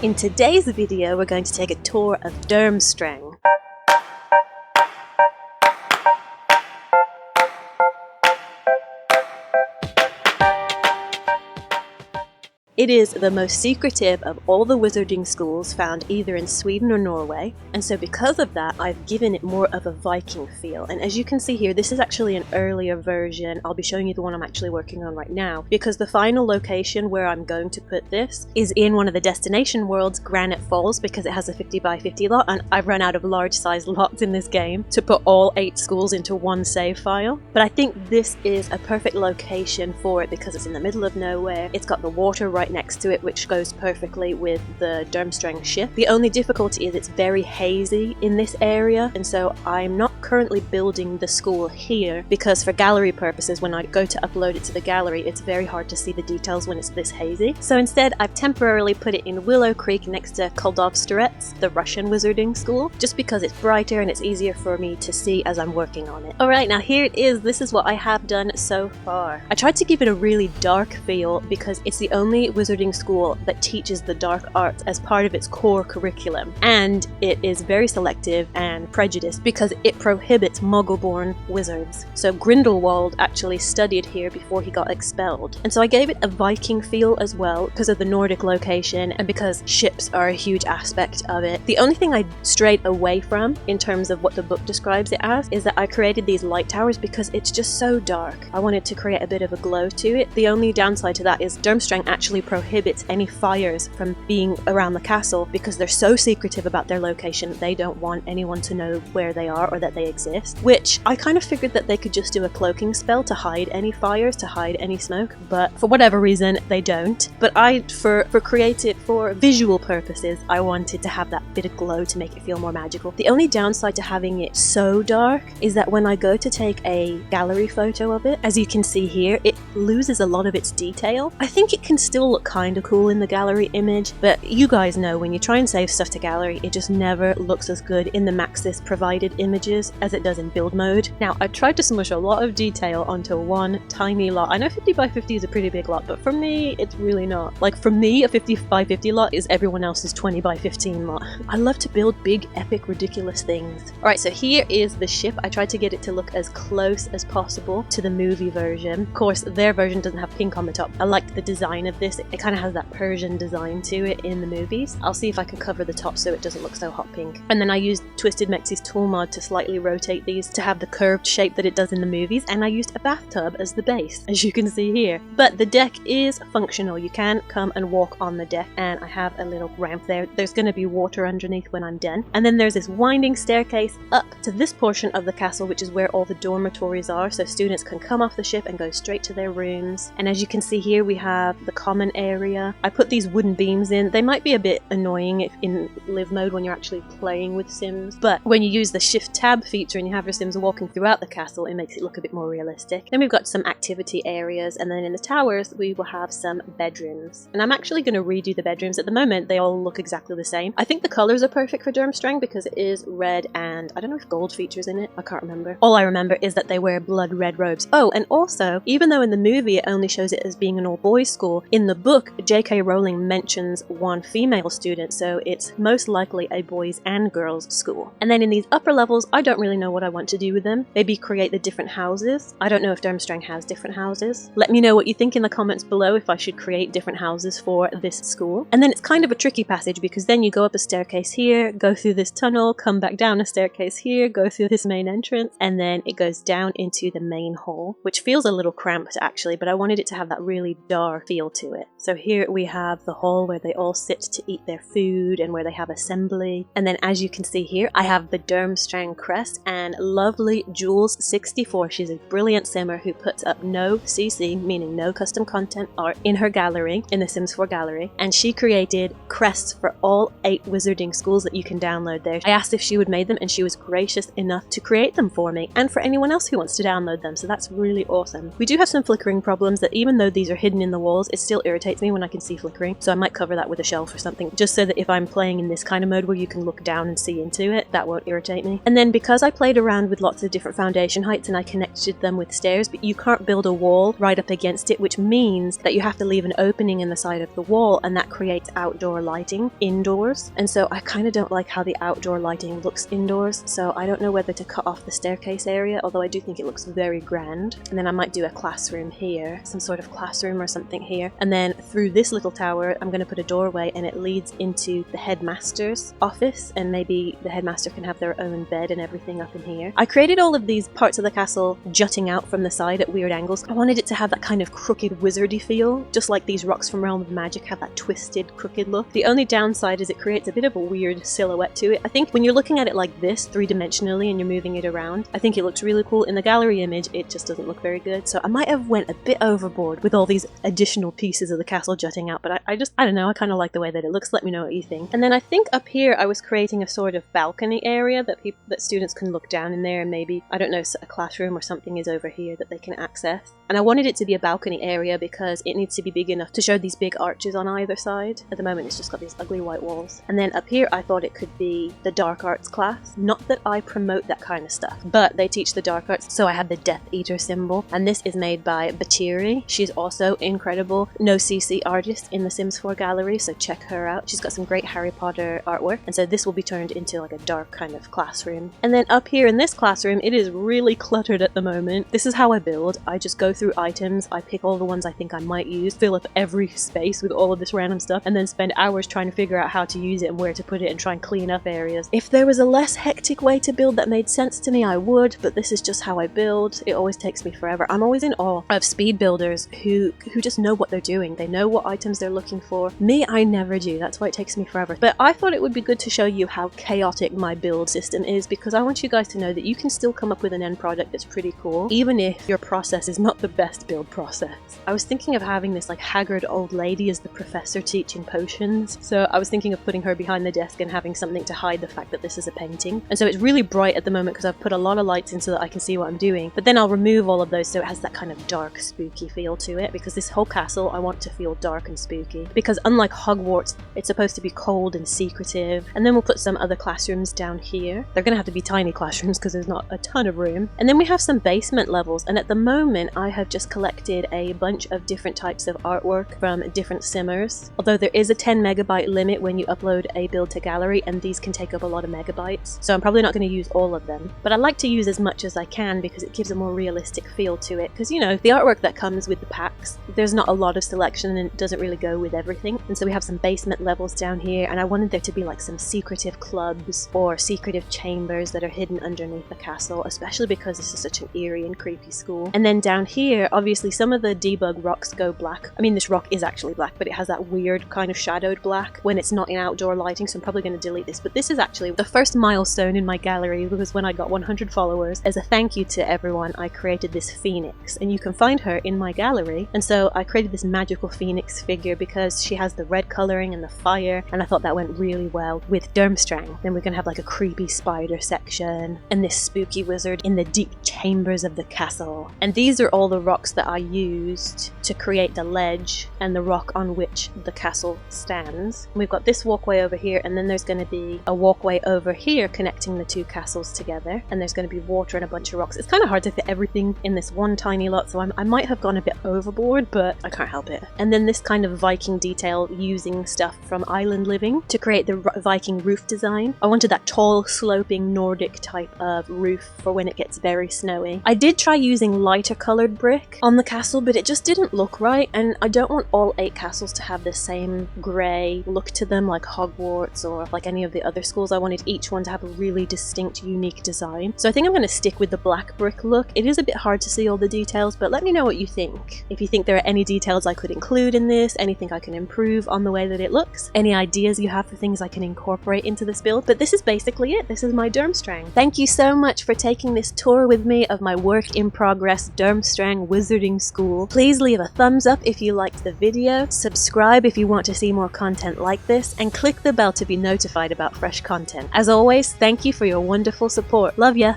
In today's video, we're going to take a tour of Durmstrang. It is the most secretive of all the wizarding schools found either in Sweden or Norway, and so because of that I've given it more of a Viking feel. And as you can see here, this is actually an earlier version. I'll be showing you the one I'm actually working on right now, because the final location where I'm going to put this is in one of the destination worlds, Granite Falls, because it has a 50 by 50 lot, and I've run out of large size lots in this game to put all 8 schools into one save file. But I think this is a perfect location for it because it's in the middle of nowhere. It's got the water right next to it, which goes perfectly with the Durmstrang ship. The only difficulty is it's very hazy in this area, and so I'm not currently building the school here because for gallery purposes, when I go to upload it to the gallery, it's very hard to see the details when it's this hazy. So instead I've temporarily put it in Willow Creek next to Koldovstorets, the Russian wizarding school, just because it's brighter and it's easier for me to see as I'm working on it. Alright, now here it is. This is what I have done so far. I tried to give it a really dark feel because it's the only wizarding school that teaches the dark arts as part of its core curriculum, and it is very selective and prejudiced because it prohibits muggle-born wizards. So Grindelwald actually studied here before he got expelled, and so I gave it a Viking feel as well because of the Nordic location and because ships are a huge aspect of it. The only thing I strayed away from in terms of what the book describes it as is that I created these light towers because it's just so dark. I wanted to create a bit of a glow to it. The only downside to that is Durmstrang actually prohibits any fires from being around the castle because they're so secretive about their location. They don't want anyone to know where they are or that they exist, which I kind of figured that they could just do a cloaking spell to hide any fires, to hide any smoke, but for whatever reason they don't. But for visual purposes, I wanted to have that bit of glow to make it feel more magical. The only downside to having it so dark is that when I go to take a gallery photo of it, as you can see here, it loses a lot of its detail. I think it can still look kind of cool in the gallery image, but you guys know when you try and save stuff to gallery, it just never looks as good in the Maxis provided images as it does in build mode. Now, I tried to smush a lot of detail onto one tiny lot. I know 50 by 50 is a pretty big lot, but for me, it's really not. Like, for me, a 50 by 50 lot is everyone else's 20 by 15 lot. I love to build big, epic, ridiculous things. Alright, so here is the ship. I tried to get it to look as close as possible to the movie version. Of course, their version doesn't have pink on the top. I liked the design of this. It kind of has that Persian design to it in the movies. I'll see if I can cover the top so it doesn't look so hot pink. And then I used Twisted Mexie's tool mod to slightly rotate these to have the curved shape that it does in the movies, and I used a bathtub as the base, as you can see here. But the deck is functional. You can come and walk on the deck, and I have a little ramp there. There's going to be water underneath when I'm done. And then there's this winding staircase up to this portion of the castle, which is where all the dormitories are, so students can come off the ship and go straight to their rooms. And as you can see here, we have the common area. I put these wooden beams in. They might be a bit annoying if in live mode when you're actually playing with Sims, but when you use the shift tab feature and you have your Sims walking throughout the castle, it makes it look a bit more realistic. Then we've got some activity areas, and then in the towers we will have some bedrooms. And I'm actually going to redo the bedrooms. At the moment they all look exactly the same. I think the colours are perfect for Durmstrang because it is red, and I don't know if gold features in it. I can't remember. All I remember is that they wear blood red robes. Oh, and also, even though in the movie it only shows it as being an all-boys school, in the book J.K. Rowling mentions one female student, so it's most likely a boys and girls school. And then in these upper levels, I don't really know what I want to do with them. Maybe create the different houses. I don't know if Durmstrang has different houses. Let me know what you think in the comments below if I should create different houses for this school. And then it's kind of a tricky passage because then you go up a staircase here, go through this tunnel, come back down a staircase here, go through this main entrance, and then it goes down into the main hall, which feels a little cramped actually, but I wanted it to have that really dark feel to it. So here we have the hall where they all sit to eat their food and where they have assembly. And then as you can see here, I have the Durmstrang crest and lovely Jules64. She's a brilliant simmer who puts up no CC, meaning no custom content art, in her gallery, in the Sims 4 gallery. And she created crests for all 8 wizarding schools that you can download there. I asked if she would make them and she was gracious enough to create them for me and for anyone else who wants to download them. So that's really awesome. We do have some flickering problems that even though these are hidden in the walls, it still irritates irritates me when I can see flickering, so I might cover that with a shelf or something, just so that if I'm playing in this kind of mode where you can look down and see into it, that won't irritate me. And then because I played around with lots of different foundation heights and I connected them with stairs, but you can't build a wall right up against it, which means that you have to leave an opening in the side of the wall, and that creates outdoor lighting indoors. And so I kind of don't like how the outdoor lighting looks indoors, so I don't know whether to cut off the staircase area, although I do think it looks very grand. And then I might do a classroom here, some sort of classroom or something here. And then through this little tower, I'm going to put a doorway, and it leads into the headmaster's office, and maybe the headmaster can have their own bed and everything up in here. I created all of these parts of the castle jutting out from the side at weird angles. I wanted it to have that kind of crooked wizardy feel, just like these rocks from Realm of Magic have that twisted, crooked look. The only downside is it creates a bit of a weird silhouette to it. I think when you're looking at it like this, three-dimensionally, and you're moving it around, I think it looks really cool. In the gallery image, it just doesn't look very good, so I might have went a bit overboard with all these additional pieces of the castle jutting out, but I don't know, I kind of like the way that it looks. Let me know what you think. And then I think up here I was creating a sort of balcony area that students can look down in there, and maybe, I don't know, a classroom or something is over here that they can access. And I wanted it to be a balcony area because it needs to be big enough to show these big arches on either side. At the moment it's just got these ugly white walls. And then up here I thought it could be the dark arts class. Not that I promote that kind of stuff, but they teach the dark arts, so I had the Death Eater symbol, and this is made by Batiri. She's also incredible no CC artist in the Sims 4 gallery, so check her out. She's got some great Harry Potter artwork, and so this will be turned into like a dark kind of classroom. And then up here in this classroom, it is really cluttered at the moment. This is how I build. I just go through items, I pick all the ones I think I might use, fill up every space with all of this random stuff, and then spend hours trying to figure out how to use it and where to put it and try and clean up areas. If there was a less hectic way to build that made sense to me, I would, but this is just how I build. It always takes me forever. I'm always in awe of speed builders who just know what they're doing. They know what items they're looking for. Me, I never do. That's why it takes me forever. But I thought it would be good to show you how chaotic my build system is, because I want you guys to know that you can still come up with an end product that's pretty cool, even if your process is not the best build process. I was thinking of having this like haggard old lady as the professor teaching potions, so I was thinking of putting her behind the desk and having something to hide the fact that this is a painting. And so it's really bright at the moment because I've put a lot of lights in so that I can see what I'm doing, but then I'll remove all of those so it has that kind of dark, spooky feel to it, because this whole castle I want to feel dark and spooky, because unlike Hogwarts, it's supposed to be cold and secretive. And then we'll put some other classrooms down here. They're gonna have to be tiny classrooms because there's not a ton of room. And then we have some basement levels, and at the moment I have just collected a bunch of different types of artwork from different simmers, although there is a 10 megabyte limit when you upload a build to gallery, and these can take up a lot of megabytes, so I'm probably not going to use all of them, but I like to use as much as I can because it gives a more realistic feel to it, because you know, the artwork that comes with the packs, there's not a lot of selection and it doesn't really go with everything. And so we have some basement levels down here, and I wanted there to be like some secretive clubs or secretive chambers that are hidden underneath the castle, especially because this is such an eerie and creepy school. And then down here, obviously some of the debug rocks go black. I mean, this rock is actually black, but it has that weird kind of shadowed black when it's not in outdoor lighting, so I'm probably going to delete this. But this is actually the first milestone in my gallery, because when I got 100 followers, as a thank you to everyone, I created this phoenix, and you can find her in my gallery. And so I created this magical phoenix figure because she has the red coloring and the fire, and I thought that went really well with Durmstrang. Then we're going to have like a creepy spider section and this spooky wizard in the deep chambers of the castle. And these are all the rocks that I used to create the ledge and the rock on which the castle stands. We've got this walkway over here, and then there's going to be a walkway over here connecting the two castles together, and there's going to be water and a bunch of rocks. It's kind of hard to fit everything in this one tiny lot, so I might have gone a bit overboard, but I can't help it. And then this kind of Viking detail using stuff from Island Living to create the Viking roof design. I wanted that tall, sloping Nordic type of roof for when it gets very snowy. I did try using lighter colored brick on the castle, but it just didn't look right, and I don't want all 8 castles to have the same grey look to them like Hogwarts or like any of the other schools. I wanted each one to have a really distinct, unique design. So I think I'm going to stick with the black brick look. It is a bit hard to see all the details, but let me know what you think. If you think there are any details I could include in this, anything I can improve on the way that it looks, any ideas you have for things I can incorporate into this build. But this is basically it. This is my Durmstrang. Thank you so much for taking this tour with me of my work in progress Durmstrang Wizarding School. Please leave a thumbs up if you liked the video, subscribe if you want to see more content like this, and click the bell to be notified about fresh content. As always, thank you for your wonderful support. Love ya!